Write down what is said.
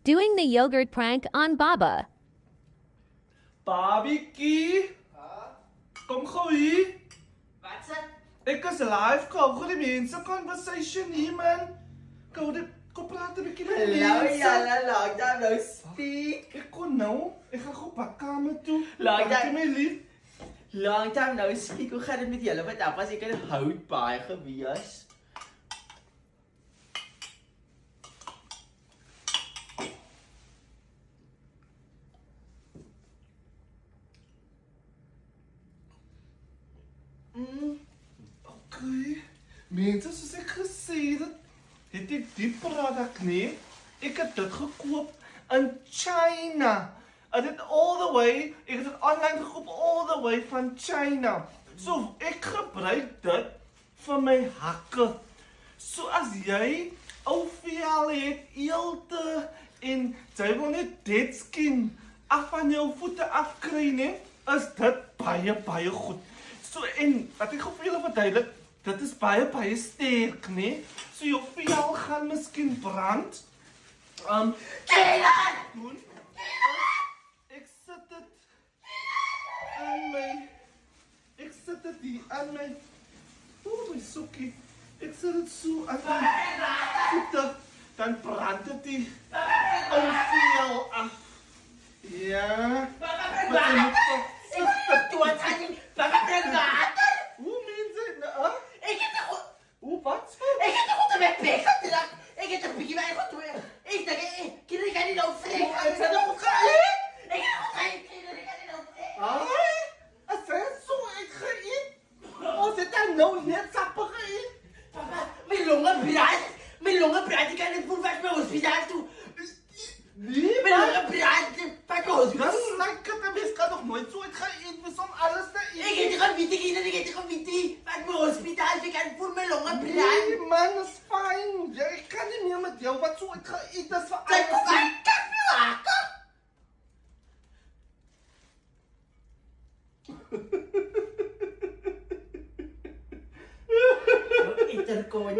doing the yogurt prank on Baba. Babiekie, kom gou hier. Wat se? Ek is live, kom gou die mense conversation hier man. Kom praat 'n bietjie met die Hallo mense. julle, laat dan nou speak. Ek kon nou, ek gaan gou badkamer toe. Laat Dankie dan- my lief. Long time nou speak. Hoe gaan dit met julle? Wat was ek in hout baie gewees? Okay. Mense, soos ek gesê het ek die produk nie. Ek het dit gekoop in China. Ek het ek het dit online gekoop all the way van China. So ek gebruik dit vir my hakke. So as jy ou vel het, eelde en jy wil net dead skin af van jou voete afkry nie, is dit baie goed. So en wat ek gou vir julle verduidelik, dit is baie sterk, né? So jou vel gaan miskien brand. Doen. Ek sit dit aan my. Ek sit dit hier aan my. O, my sokkie. Ek sit dit so aan my voete, dan brand dit die ou vel af. Ja. Maar jy moet toch sit. Hoe mense, hè? Hoe wat? Ai, as jy so uitgeëet. Ons het dan nou net sappe geëet. My longe brand, ik kan niet voelen wat mijn hospitaal toe. Nee, Mijn longe brand, wat mijn hospitaal. dan lyk dit 'n mens kan nog nooit so uitgeëet wees om alles te eet. Ik heb gewoon witte kinderen, ik heb gewoon witte. Wat mijn hospitaal, ik kan voelen mijn longe Nee, brand. man, is fyn. Jy kan nie meer met jou wat so uitgeëet is vir Kijk, alles. wat kan je maken? Eet er gewoon.